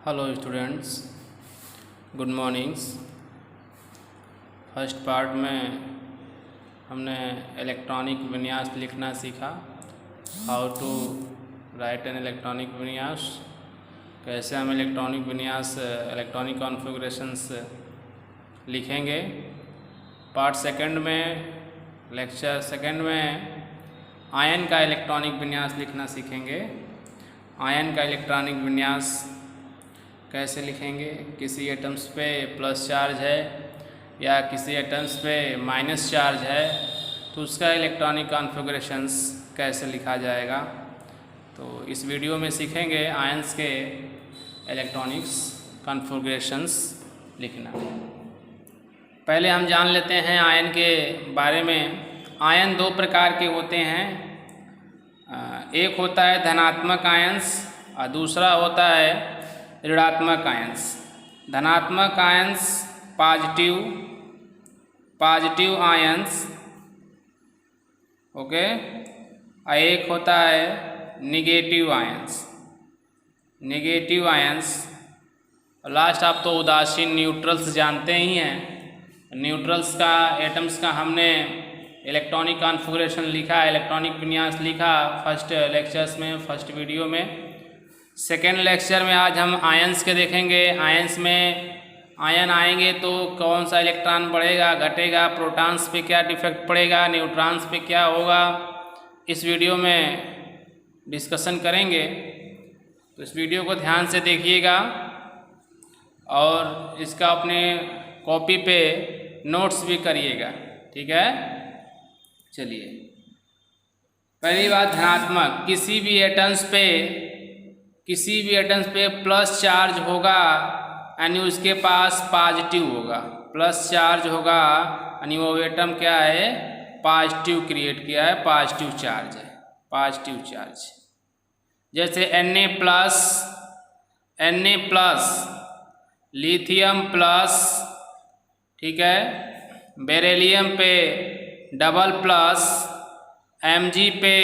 Hello students, good mornings. First part में हमने electronic विन्यास लिखना सीखा। How to write an electronic विन्यास, कैसे हम इलेक्ट्रॉनिक विन्यास इलेक्ट्रॉनिक कॉन्फ़िगरेशंस लिखेंगे। पार्ट सेकंड में लेक्चर सेकंड में आयन का इलेक्ट्रॉनिक विन्यास लिखना सीखेंगे। आयन का इलेक्ट्रॉनिक विन्यास कैसे लिखेंगे, किसी एटम्स पे प्लस चार्ज है या किसी एटम्स पे माइनस चार्ज है तो उसका इलेक्ट्रॉनिक कॉन्फ़िगरेशंस कैसे लिखा जाएगा। तो इस वीडियो में सीखेंगे आयन्स के इलेक्ट्रॉनिक्स कॉन्फ़िगरेशंस लिखना। पहले हम जान लेते हैं आयन के बारे में। आयन दो प्रकार के होते हैं, एक होता है धनात्मक आयन्स और दूसरा होता है ऋणात्मक आयन्स। धनात्मक आयन्स पॉजिटिव आयन्स, ओके, और एक होता है निगेटिव आयन्स। निगेटिव आयन्स और लास्ट आप तो उदासीन न्यूट्रल्स जानते ही हैं। न्यूट्रल्स का एटम्स का हमने इलेक्ट्रॉनिक कॉन्फ़िगरेशन लिखा, इलेक्ट्रॉनिक विन्यास लिखा फर्स्ट लेक्चर्स में, फर्स्ट वीडियो में। सेकेंड लेक्चर में आज हम आयन्स के देखेंगे। आयन्स में आयन आएंगे तो कौन सा इलेक्ट्रॉन बढ़ेगा घटेगा, प्रोटॉन्स पे क्या डिफेक्ट पड़ेगा, न्यूट्रॉन्स पे क्या होगा, इस वीडियो में डिस्कशन करेंगे। तो इस वीडियो को ध्यान से देखिएगा और इसका अपने कॉपी पे नोट्स भी करिएगा, ठीक है। चलिए, पहली बात धनात्मक, किसी भी एटम्स पे प्लस चार्ज होगा यानी उसके पास पॉजिटिव होगा। प्लस चार्ज होगा यानी वो एटम क्या है, पॉजिटिव क्रिएट किया है, पॉजिटिव चार्ज है, पॉजिटिव चार्ज। जैसे Na प्लस, लिथियम प्लस, ठीक है, बेरिलियम पे डबल प्लस, Mg पे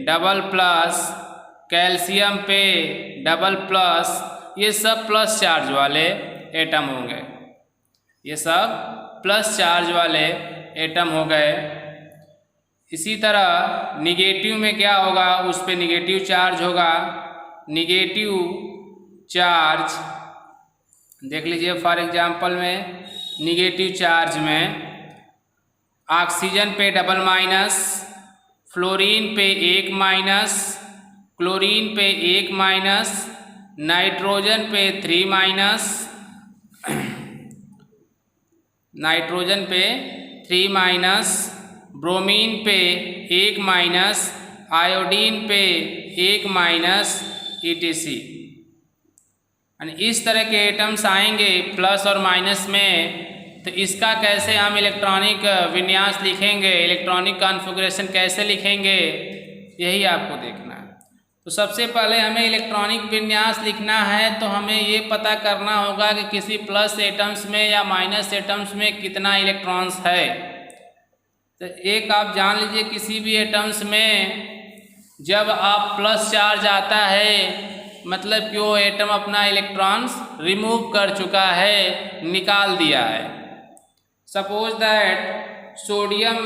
डबल प्लस, कैल्शियम पे डबल प्लस, ये सब प्लस चार्ज वाले एटम होंगे। ये सब प्लस चार्ज वाले एटम हो गए। इसी तरह निगेटिव में क्या होगा, उस पे निगेटिव चार्ज होगा। निगेटिव चार्ज देख लीजिए, फॉर एग्जांपल में निगेटिव चार्ज में ऑक्सीजन पे डबल माइनस, फ्लोरीन पे एक माइनस, क्लोरीन पे एक माइनस, नाइट्रोजन पे 3 माइनस, नाइट्रोजन पे 3 माइनस, ब्रोमीन पे 1 माइनस, आयोडीन पे 1 माइनस, ETC। इस तरह के एटम्स आएंगे प्लस और माइनस में। तो इसका कैसे हम इलेक्ट्रॉनिक विन्यास लिखेंगे, इलेक्ट्रॉनिक कॉन्फ़िगरेशन कैसे लिखेंगे, यही आपको देखना है। तो सबसे पहले हमें इलेक्ट्रॉनिक विन्यास लिखना है तो हमें ये पता करना होगा कि किसी प्लस एटम्स में या माइनस एटम्स में कितना इलेक्ट्रॉन्स है। तो एक आप जान लीजिए, किसी भी एटम्स में जब आप प्लस चार्ज आता है मतलब कि वो एटम अपना इलेक्ट्रॉन्स रिमूव कर चुका है, निकाल दिया है। सपोज दैट सोडियम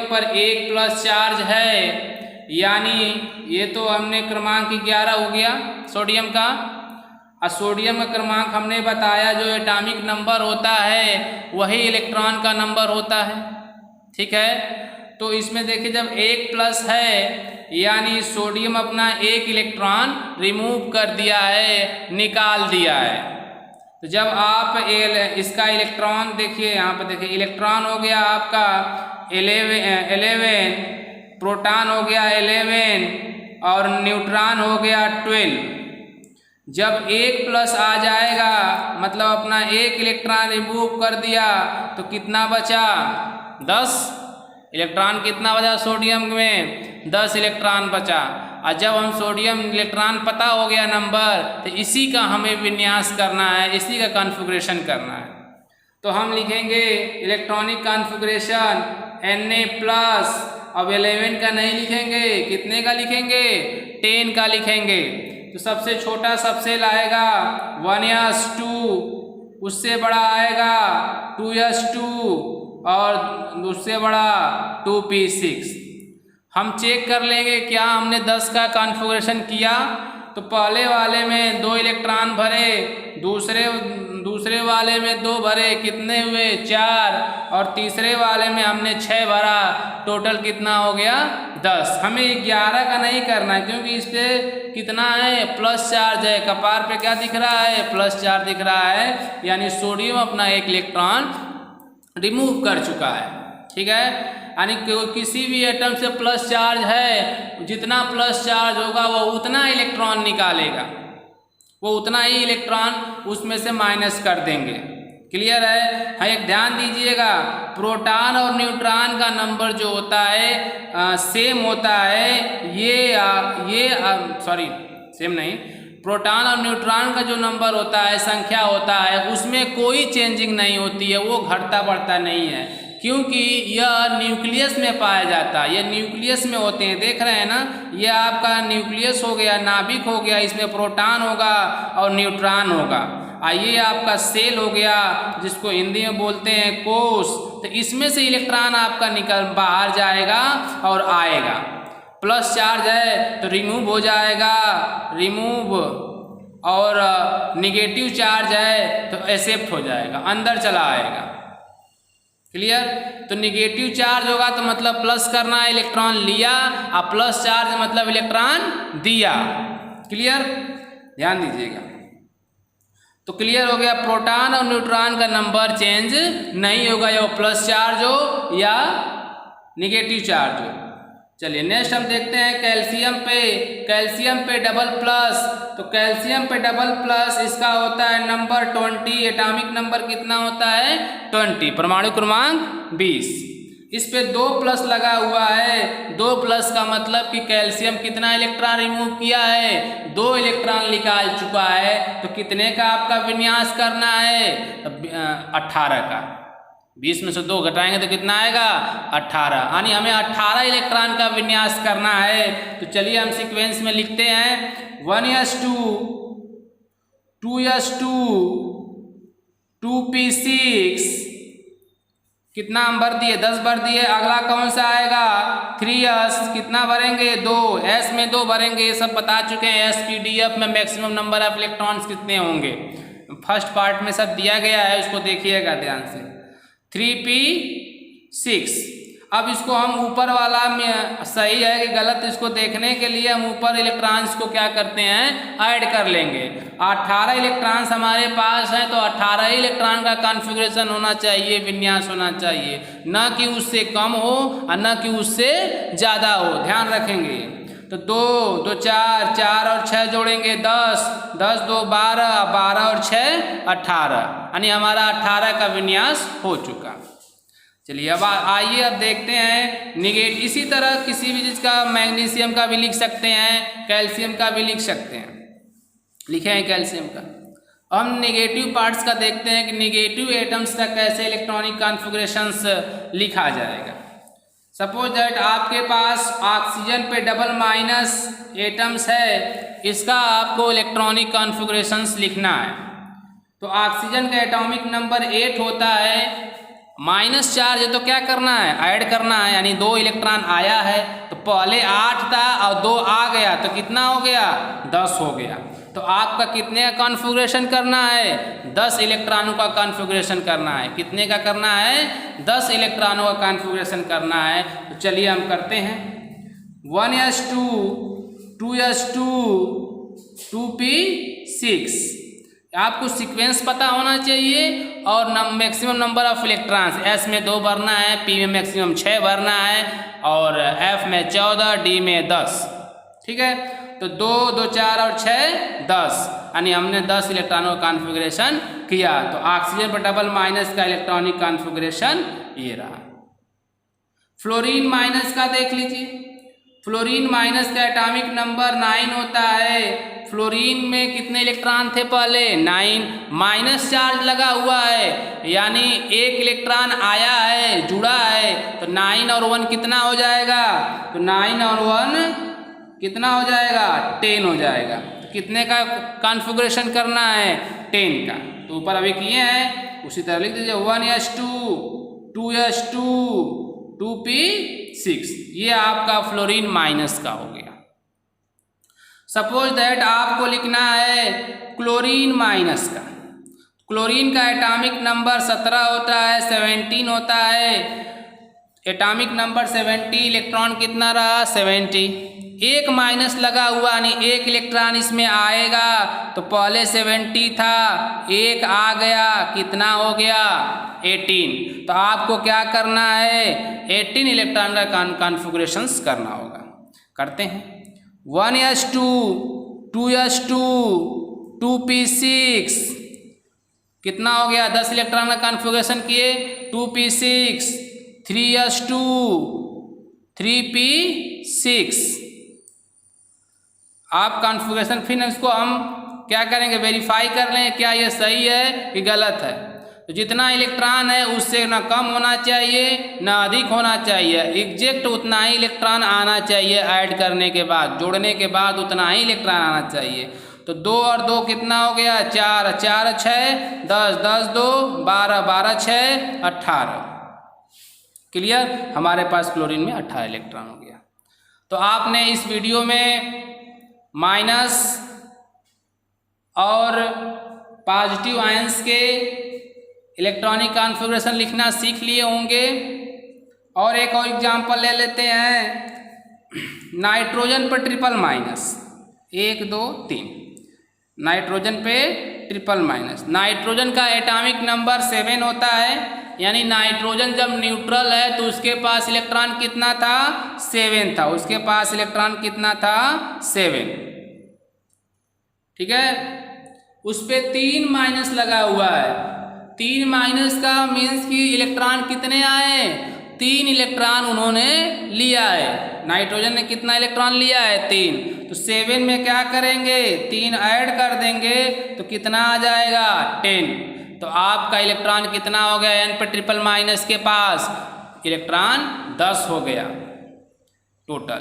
पर 1 प्लस चार्ज है, यानी ये तो हमने क्रमांक 11 हो गया सोडियम का। और सोडियम का क्रमांक हमने बताया जो एटॉमिक नंबर होता है वही इलेक्ट्रॉन का नंबर होता है, ठीक है। तो इसमें देखिए, जब 1 प्लस है यानी सोडियम अपना 1 इलेक्ट्रॉन रिमूव कर दिया है, निकाल दिया है। तो जब आप इसका इलेक्ट्रॉन देखिए, यहाँ पर देखिए, इलेक्ट्रॉन हो गया आपका 11, प्रोटॉन हो गया 11 और न्यूट्रॉन हो गया 12। जब 1 प्लस आ जाएगा मतलब अपना 1 इलेक्ट्रॉन रिमूव कर दिया तो कितना बचा, 10 इलेक्ट्रॉन। कितना बचा सोडियम में, 10 इलेक्ट्रॉन बचा। और जब हम सोडियम इलेक्ट्रॉन पता हो गया नंबर, तो इसी का हमें विन्यास करना है, इसी का कॉन्फ़िगरेशन करना है। तो हम लिखेंगे इलेक्ट्रॉनिक कॉन्फ़िगरेशन Na प्लस। अब 11 का नहीं लिखेंगे, कितने का लिखेंगे, 10 का लिखेंगे। तो सबसे छोटा सबसेल आएगा 1s2, उससे बड़ा आएगा 2s2 और उससे बड़ा 2p6। हम चेक कर लेंगे क्या हमने 10 का कॉन्फ़िगरेशन किया। तो पहले वाले में 2 इलेक्ट्रॉन भरे, दूसरे वाले में 2 भरे, कितने हुए 4, और तीसरे वाले में हमने 6 भरा, टोटल कितना हो गया 10। हमें 11 का नहीं करना है क्योंकि इस पर कितना है प्लस चार्ज है, कपार पे क्या दिख रहा है प्लस चार्ज दिख रहा है, यानी सोडियम अपना 1 इलेक्ट्रॉन रिमूव कर चुका है। ठीक है, यानी किसी भी एटम से प्लस चार्ज है, जितना प्लस चार्ज होगा वो उतना इलेक्ट्रॉन निकालेगा, वो उतना ही इलेक्ट्रॉन उसमें से माइनस कर देंगे। क्लियर है? हाँ, एक ध्यान दीजिएगा, प्रोटॉन और न्यूट्रॉन का नंबर जो होता है सेम होता है। सेम नहीं, प्रोटॉन और न्यूट्रॉन का जो नंबर होता है, संख्या होता है, उसमें कोई चेंजिंग नहीं होती है, वो घटता बढ़ता नहीं है, क्योंकि यह न्यूक्लियस में पाया जाता है। ये न्यूक्लियस में होते हैं, देख रहे हैं ना, ये आपका न्यूक्लियस हो गया, नाभिक हो गया, इसमें प्रोटॉन होगा और न्यूट्रॉन होगा। ये आपका सेल हो गया, जिसको हिंदी में बोलते हैं कोश। तो इसमें से इलेक्ट्रॉन आपका निकल बाहर जाएगा और आएगा। प्लस चार्ज है तो रिमूव हो जाएगा, रिमूव, और निगेटिव चार्ज है तो एक्सेप्ट हो जाएगा, अंदर चला आएगा। क्लियर? तो निगेटिव चार्ज होगा तो मतलब प्लस करना है, इलेक्ट्रॉन लिया, और प्लस चार्ज मतलब इलेक्ट्रॉन दिया। क्लियर? ध्यान दीजिएगा। तो क्लियर हो गया, प्रोटॉन और न्यूट्रॉन का नंबर चेंज नहीं होगा, या प्लस चार्ज हो या निगेटिव चार्ज हो। चलिए नेक्स्ट हम देखते हैं कैल्शियम पे डबल प्लस। तो कैल्शियम पे डबल प्लस इसका होता है नंबर 20, एटॉमिक नंबर कितना होता है 20, परमाणु क्रमांक 20। इस पे 2 प्लस लगा हुआ है। 2 प्लस का मतलब कि कैल्शियम कितना इलेक्ट्रॉन रिमूव किया है, 2 इलेक्ट्रॉन निकाल चुका है। तो कितने का आपका विन्यास करना है 18 का। 20 में से 2 घटाएंगे तो कितना आएगा 18, यानी हमें 18 इलेक्ट्रॉन का विन्यास करना है। तो चलिए हम सीक्वेंस में लिखते हैं 1s2, 2s2, 2p6, कितना हम भर दिए 10 भर दिए। अगला कौन सा आएगा 3s, कितना भरेंगे 2, s में 2 भरेंगे, ये सब बता चुके हैं। sPdF में मैक्सिमम नंबर ऑफ इलेक्ट्रॉन्स कितने होंगे, फर्स्ट पार्ट में सब दिया गया है, उसको देखिएगा ध्यान से। 3p6। अब इसको हम ऊपर वाला में सही है कि गलत, इसको देखने के लिए हम ऊपर इलेक्ट्रॉन्स को क्या करते हैं ऐड कर लेंगे। 18 इलेक्ट्रॉन्स हमारे पास हैं, तो 18 ही इलेक्ट्रॉन का कॉन्फ़िगरेशन होना चाहिए, विन्यास होना चाहिए, न कि उससे कम हो और न कि उससे ज़्यादा हो, ध्यान रखेंगे। तो 2 2 4, 4 और 6 जोड़ेंगे 10, 10 2 12, 12 और 6 18, यानी हमारा 18 का विन्यास हो चुका। चलिए अब आइए अब देखते हैं इसी तरह किसी भी चीज़ का, मैग्नीशियम का भी लिख सकते हैं, कैल्शियम का भी लिख सकते हैं, लिखे हैं कैल्शियम का। हम नेगेटिव पार्ट्स का देखते हैं कि नेगेटिव एटम्स का कैसे इलेक्ट्रॉनिक कॉन्फ़िगरेशंस लिखा जाएगा। सपोज दैट आपके पास ऑक्सीजन पे डबल माइनस एटम्स है, इसका आपको इलेक्ट्रॉनिक कॉन्फ़िगरेशंस लिखना है। तो ऑक्सीजन का एटॉमिक नंबर 8 होता है, माइनस चार्ज है तो क्या करना है ऐड करना है, यानी 2 इलेक्ट्रॉन आया है, तो पहले 8 था और 2 आ गया तो कितना हो गया 10 हो गया। तो आपका कितने का कॉन्फ़िगरेशन करना है 10 इलेक्ट्रॉनों का कॉन्फ़िगरेशन करना है। कितने का करना है 10 इलेक्ट्रॉनों का कॉन्फ़िगरेशन करना है। तो चलिए हम करते हैं 1s2, 2s2, 2p6। आपको सीक्वेंस पता होना चाहिए और maximum number of electrons, s में 2 भरना है, p में मैक्सिमम 6 भरना है, और f में 14, d में 10। ठीक है, तो 2 2 4 और 6 10, यानी हमने 10 इलेक्ट्रॉनों का कॉन्फ़िगरेशन किया। तो ऑक्सीजन पर डबल माइनस का इलेक्ट्रॉनिक कॉन्फ़िगरेशन ये रहा। फ्लोरीन माइनस का देख लीजिए। फ्लोरीन माइनस का एटॉमिक नंबर 9 होता है। फ्लोरीन में कितने इलेक्ट्रॉन थे पहले 9, माइनस चार्ज लगा हुआ है, यानी 1 इलेक्ट्रॉन आया है, जुड़ा है, तो 9 और 1 कितना हो जाएगा, तो 9 और 1 कितना हो जाएगा 10 हो जाएगा। कितने का कॉन्फ़िगरेशन करना है, 10 का। तो ऊपर अभी किए हैं, उसी तरह लिख दीजिए 1s2 2s2 2p6। ये आपका फ्लोरीन माइनस का हो गया। सपोज दैट आपको लिखना है क्लोरीन माइनस का। क्लोरीन का एटॉमिक नंबर 17 होता है, 17 होता है। एटॉमिक नंबर 70, इलेक्ट्रॉन कितना रहा 70। एक माइनस लगा हुआ यानी एक इलेक्ट्रॉन इसमें आएगा, तो पहले 70 था, एक आ गया, कितना हो गया 18। तो आपको क्या करना है, 18 इलेक्ट्रॉन का कॉन्फ़िगरेशंस करना होगा। करते हैं 1s2 2s2 2p6 कितना हो गया, 10 इलेक्ट्रॉन का कॉन्फ़िगरेशन किए, 2p6 3s2 3p6। आप कॉन्फ़िगरेशन फिर इसको हम क्या करेंगे, वेरीफाई कर लें क्या ये सही है कि गलत है। तो जितना इलेक्ट्रॉन है उससे ना कम होना चाहिए ना अधिक होना चाहिए, एग्जैक्ट उतना ही इलेक्ट्रॉन आना चाहिए। ऐड करने के बाद, जोड़ने के बाद उतना ही इलेक्ट्रॉन आना चाहिए। तो 2 और 2 कितना हो गया 4, 4 6 10, 10 2 12, 12 6 18। क्लियर, हमारे पास क्लोरीन में 18 इलेक्ट्रॉन हो गया। तो आपने इस वीडियो में माइनस और पॉजिटिव आयंस के इलेक्ट्रॉनिक कॉन्फ़िगरेशन लिखना सीख लिए होंगे। और एक और एग्जांपल ले लेते हैं, नाइट्रोजन पर ट्रिपल माइनस, 1 2 3। नाइट्रोजन पे ट्रिपल माइनस। नाइट्रोजन का एटॉमिक नंबर 7 होता है, यानी नाइट्रोजन जब न्यूट्रल है तो उसके पास इलेक्ट्रॉन कितना था 7 था, उसके पास इलेक्ट्रॉन कितना था 7। ठीक है, उस पे 3 माइनस लगा हुआ है। 3 माइनस का मीन्स कि इलेक्ट्रॉन कितने आए, 3 इलेक्ट्रॉन उन्होंने लिया है। नाइट्रोजन ने कितना इलेक्ट्रॉन लिया है 3। तो 7 में क्या करेंगे, 3 ऐड कर देंगे तो कितना आ जाएगा 10। तो आपका इलेक्ट्रॉन कितना हो गया, एन पर ट्रिपल माइनस के पास इलेक्ट्रॉन 10 हो गया टोटल।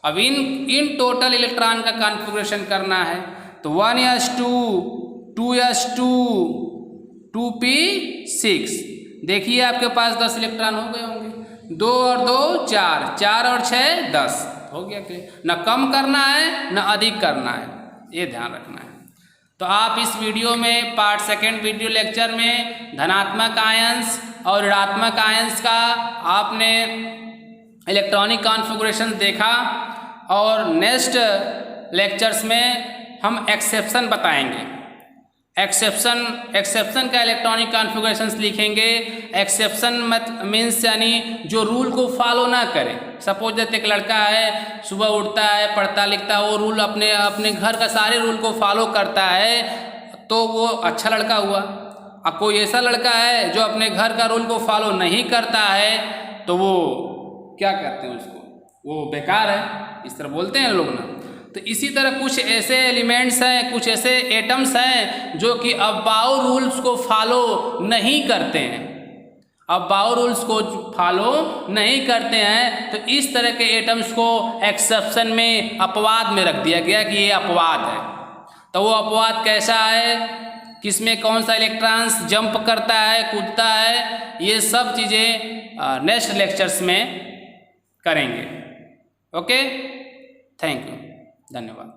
अब इन टोटल इलेक्ट्रॉन का कॉन्फ़िगरेशन करना है। तो 1s2 2s2 2p6। देखिए आपके पास 10 इलेक्ट्रॉन हो गए होंगे। 2 और 2 4, 4 और 6 10 हो गया। क्लियर, न कम करना है न अधिक करना है, ये ध्यान रखना है। तो आप इस वीडियो में पार्ट 2 वीडियो लेक्चर में धनात्मक आयंस और ऋणात्मक आयंस का आपने इलेक्ट्रॉनिक कॉन्फ़िगरेशन देखा, और नेक्स्ट लेक्चर्स में हम एक्सेप्शन बताएंगे। एक्सेप्शन का इलेक्ट्रॉनिक कॉन्फ़िगरेशंस लिखेंगे। एक्सेप्शन मीन्स यानी जो रूल को फॉलो ना करे। सपोज दैट एक लड़का है, सुबह उठता है, पढ़ता लिखता है, वो रूल अपने घर का सारे रूल को फॉलो करता है, तो वो अच्छा लड़का हुआ। अब कोई ऐसा लड़का है जो अपने घर का रूल को फॉलो नहीं करता है, तो वो क्या कहते हैं उसको, वो बेकार है, इस तरह बोलते हैं लोग ना। तो इसी तरह कुछ ऐसे एलिमेंट्स हैं, कुछ ऐसे एटम्स हैं जो कि अबाउ रूल्स को फॉलो नहीं करते हैं, अबाउ रूल्स को फॉलो नहीं करते हैं। तो इस तरह के एटम्स को एक्सेप्शन में अपवाद में रख दिया गया कि ये अपवाद है। तो वो अपवाद कैसा है, किसमें कौन सा इलेक्ट्रॉन्स जंप करता है, कूदता है, ये सब चीज़ें नेक्स्ट लेक्चर्स में करेंगे। ओके, थैंक यू, धन्यवाद।